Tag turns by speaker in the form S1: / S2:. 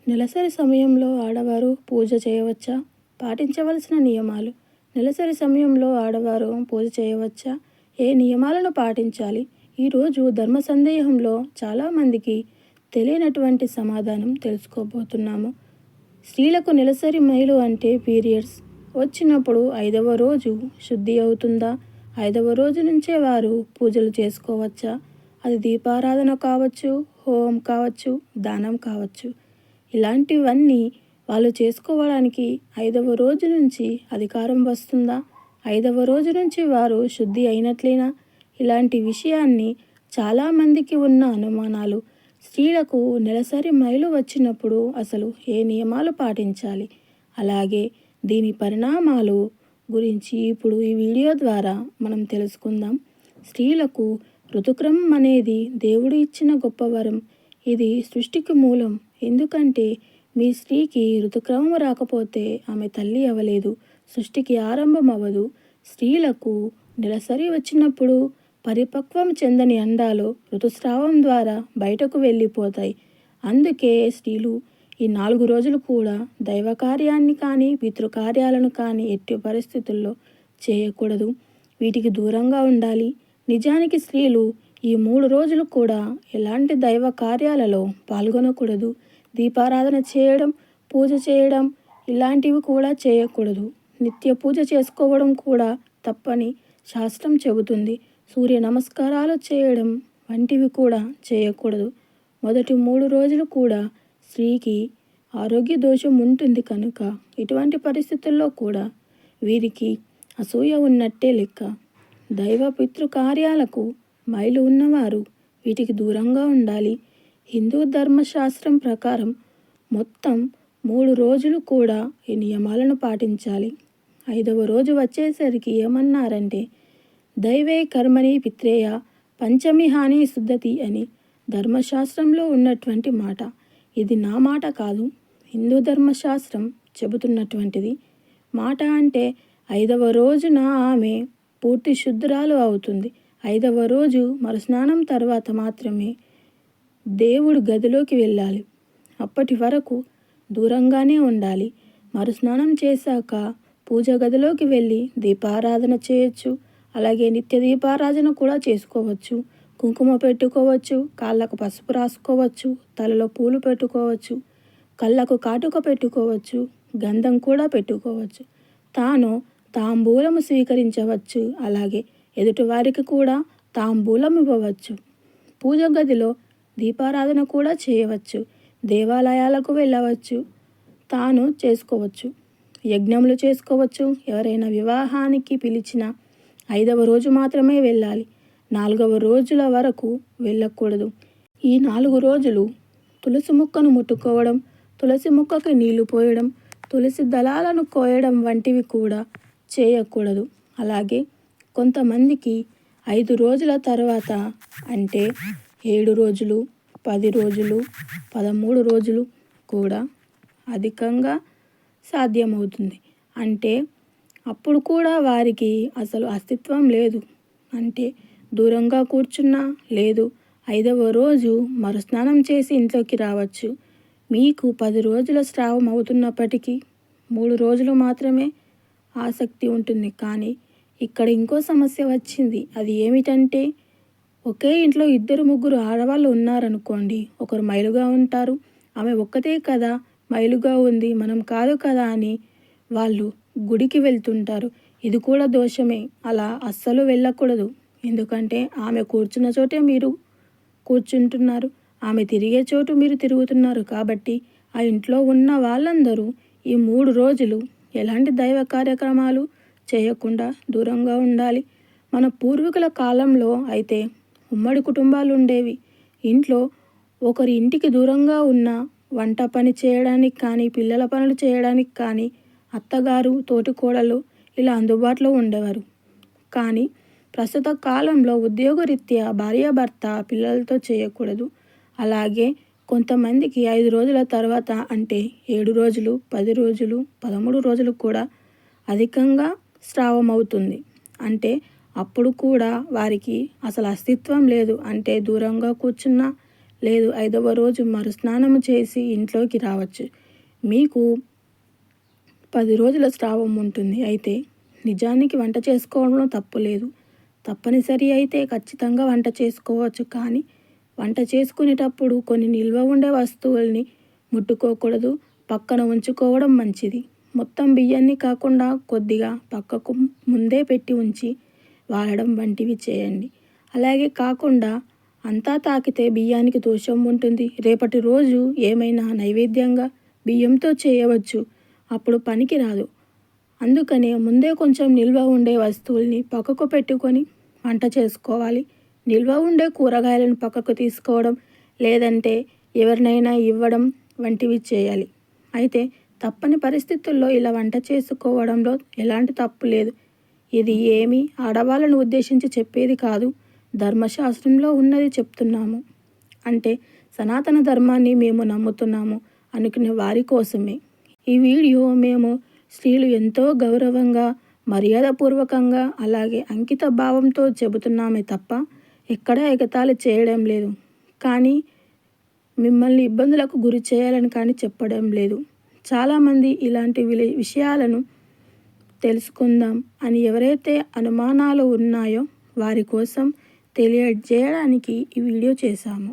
S1: నెలసరి సమయంలో ఆడవారు పూజ చేయవచ్చా? పాటించవలసిన నియమాలు. నెలసరి సమయంలో ఆడవారు పూజ చేయవచ్చా? ఏ నియమాలను పాటించాలి? ఈరోజు ధర్మ సందేహంలో చాలామందికి తెలియనటువంటి సమాధానం తెలుసుకోబోతున్నాము. స్త్రీలకు నెలసరి మైలు అంటే పీరియడ్స్ వచ్చినప్పుడు 5వ రోజు శుద్ధి అవుతుందా? 5వ రోజు నుంచే వారు పూజలు చేసుకోవచ్చా? అది దీపారాధన కావచ్చు, హోమం కావచ్చు, దానం కావచ్చు. ఇలాంటివన్నీ వాళ్ళు చేసుకోవడానికి 5వ రోజు నుంచి అధికారం వస్తుందా? 5వ రోజు నుంచి వారు శుద్ధి అయినట్లేనా? ఇలాంటి విషయాన్ని చాలామందికి ఉన్న అనుమానాలు. స్త్రీలకు నెలసరి మైలు వచ్చినప్పుడు అసలు ఏ నియమాలు పాటించాలి, అలాగే దీని పరిణామాలు గురించి ఇప్పుడు ఈ వీడియో ద్వారా మనం తెలుసుకుందాం. స్త్రీలకు ఋతుక్రమం అనేది దేవుడు ఇచ్చిన గొప్ప వరం. ఇది సృష్టికి మూలం. ఎందుకంటే మీ స్త్రీకి ఋతుక్రమం రాకపోతే ఆమె తల్లి అవ్వలేదు, సృష్టికి ఆరంభం అవ్వదు. స్త్రీలకు నెలసరి వచ్చినప్పుడు పరిపక్వం చెందని అండాలు ఋతుస్రావం ద్వారా బయటకు వెళ్ళిపోతాయి. అందుకే స్త్రీలు ఈ 4 రోజులు కూడా దైవ కార్యాన్ని కానీ పితృకార్యాలను కానీ ఎట్టి పరిస్థితుల్లో చేయకూడదు. వీటికి దూరంగా ఉండాలి. నిజానికి స్త్రీలు ఈ 3 రోజులు కూడా ఎలాంటి దైవ కార్యాలలో పాల్గొనకూడదు. దీపారాధన చేయడం, పూజ చేయడం ఇలాంటివి కూడా చేయకూడదు. నిత్య పూజ చేసుకోవడం కూడా తప్పని శాస్త్రం చెబుతుంది. సూర్య నమస్కారాలు చేయడం వంటివి కూడా చేయకూడదు. మొదటి 3 రోజులు కూడా స్త్రీకి ఆరోగ్య దోషం ఉంటుంది కనుక ఇటువంటి పరిస్థితుల్లో కూడా వీరికి అసూయ ఉన్నట్టే లెక్క. దైవ పితృకార్యాలకు మైలు ఉన్నవారు వీటికి దూరంగా ఉండాలి. హిందూ ధర్మశాస్త్రం ప్రకారం మొత్తం 3 రోజులు కూడా ఈ నియమాలను పాటించాలి. 5వ రోజు వచ్చేసరికి ఏమన్నారంటే దైవే కర్మని పిత్రేయ పంచమి హాని శుద్ధతి అని ధర్మశాస్త్రంలో ఉన్నటువంటి మాట. ఇది నా మాట కాదు, హిందూ ధర్మశాస్త్రం చెబుతున్నటువంటిది మాట. అంటే 5వ రోజున ఆమె పూర్తి శుద్ధురాలు అవుతుంది. 5వ రోజు మరుస్నానం తర్వాత మాత్రమే దేవుడు గదిలోకి వెళ్ళాలి. అప్పటి వరకు దూరంగానే ఉండాలి. మరుస్నానం చేశాక పూజ గదిలోకి వెళ్ళి దీపారాధన చేయొచ్చు. అలాగే నిత్య దీపారాధన కూడా చేసుకోవచ్చు. కుంకుమ పెట్టుకోవచ్చు, కాళ్ళకు పసుపు రాసుకోవచ్చు, తలలో పూలు పెట్టుకోవచ్చు, కళ్ళకు కాటుక పెట్టుకోవచ్చు, గంధం కూడా పెట్టుకోవచ్చు. తాను తాంబూలము స్వీకరించవచ్చు. అలాగే ఎదుటివారికి కూడా తాంబూలం ఇవ్వవచ్చు. పూజ గదిలో దీపారాధన కూడా చేయవచ్చు. దేవాలయాలకు వెళ్ళవచ్చు, తాను చేసుకోవచ్చు, యజ్ఞములు చేసుకోవచ్చు. ఎవరైనా వివాహానికి పిలిచిన 5వ రోజు మాత్రమే వెళ్ళాలి. 4వ రోజుల వరకు వెళ్ళకూడదు. ఈ 4 రోజులు తులసి మొక్కను ముట్టుకోవడం, తులసి మొక్కకి నీళ్లు పోయడం, తులసి దళాలను కోయడం వంటివి కూడా చేయకూడదు. అలాగే కొంతమందికి 5 రోజుల తర్వాత అంటే 7 రోజులు, 10 రోజులు, 13 రోజులు కూడా అధికంగా సాధ్యమవుతుంది. అంటే అప్పుడు కూడా వారికి అసలు అస్తిత్వం లేదు. అంటే దూరంగా కూర్చున్నా లేదు. 5వ రోజు మరుస్నానం చేసి ఇంట్లోకి రావచ్చు. మీకు 10 రోజుల స్రావం అవుతున్నప్పటికీ 3 రోజులు మాత్రమే ఆసక్తి ఉంటుంది. కానీ ఇక్కడ ఇంకో సమస్య వచ్చింది. అది ఏమిటంటే ఒకే ఇంట్లో 2-3 ఆడవాళ్ళు ఉన్నారనుకోండి. ఒకరు మైలుగా ఉంటారు. ఆమె ఒక్కతే కదా మైలుగా ఉంది, మనం కాదు కదా అని వాళ్ళు గుడికి వెళ్తుంటారు. ఇది కూడా దోషమే. అలా అస్సలు వెళ్ళకూడదు. ఎందుకంటే ఆమె కూర్చున్న చోటే మీరు కూర్చుంటున్నారు, ఆమె తిరిగే చోటు మీరు తిరుగుతున్నారు. కాబట్టి ఆ ఇంట్లో ఉన్న వాళ్ళందరూ ఈ 3 రోజులు ఎలాంటి దైవ కార్యక్రమాలు చేయకుండా దూరంగా ఉండాలి. మన పూర్వీకుల కాలంలో అయితే ఉమ్మడి కుటుంబాలు ఉండేవి. ఇంట్లో ఒకరి ఇంటికి దూరంగా ఉన్న వంట పని చేయడానికి కానీ, పిల్లల పనులు చేయడానికి కానీ అత్తగారు, తోటికోడలు ఇలా అందుబాటులో ఉండేవారు. కానీ ప్రస్తుత కాలంలో ఉద్యోగరీత్యా భార్యాభర్త పిల్లలతో చేయకూడదు. అలాగే కొంతమందికి 5 రోజుల తర్వాత అంటే 7 రోజులు, 10 రోజులు, 13 రోజులు కూడా అధికంగా స్రావం అవుతుంది. అంటే అప్పుడు కూడా వారికి అసలు అస్తిత్వం లేదు. అంటే దూరంగా కూర్చున్నా లేదు 5వ రోజు మరుస్నానము చేసి ఇంట్లోకి రావచ్చు. మీకు 10 రోజుల స్రావం ఉంటుంది. అయితే నిజానికి వంట చేసుకోవడంలో తప్పు లేదు. తప్పనిసరి అయితే ఖచ్చితంగా వంట చేసుకోవచ్చు. కానీ వంట చేసుకునేటప్పుడు కొన్ని నిల్వ ఉండే వస్తువుల్ని ముట్టుకోకూడదు, పక్కన ఉంచుకోవడం మంచిది. మొత్తం బియ్యాన్ని కాకుండా కొద్దిగా పక్కకు ముందే పెట్టి ఉంచి వాడడం వంటివి చేయండి. అలాగే కాకుండా అంతా తాకితే బియ్యానికి దోషం ఉంటుంది. రేపటి రోజు ఏమైనా నైవేద్యంగా బియ్యంతో చేయవచ్చు, అప్పుడు పనికి రాదు. అందుకనే ముందే కొంచెం నిల్వ ఉండే వస్తువుల్ని పక్కకు పెట్టుకొని వంట చేసుకోవాలి. నిల్వ ఉండే కూరగాయలను పక్కకు తీసుకోవడం, లేదంటే ఎవరినైనా ఇవ్వడం వంటివి చేయాలి. అయితే తప్పని పరిస్థితుల్లో ఇలా వంట చేసుకోవడంలో ఎలాంటి తప్పు లేదు. ఇది ఏమీ ఆడవాళ్ళను ఉద్దేశించి చెప్పేది కాదు, ధర్మశాస్త్రంలో ఉన్నది చెప్తున్నాము. అంటే సనాతన ధర్మాన్ని మేము నమ్ముతున్నాము అనుకునే వారి కోసమే ఈ వీడియో. మేము స్త్రీలు ఎంతో గౌరవంగా, మర్యాదపూర్వకంగా, అలాగే అంకిత భావంతో చెబుతున్నామే తప్ప ఎక్కడా ఎగతాళి చేయడం లేదు. కానీ మిమ్మల్ని ఇబ్బందులకు గురి చేయాలని కానీ చెప్పడం లేదు. చాలామంది ఇలాంటి విషయాలను తెలుసుకుందాం అని ఎవరైతే అనుమానాలు ఉన్నాయో వారి కోసం తెలియజేయడానికి ఈ వీడియో చేశాము.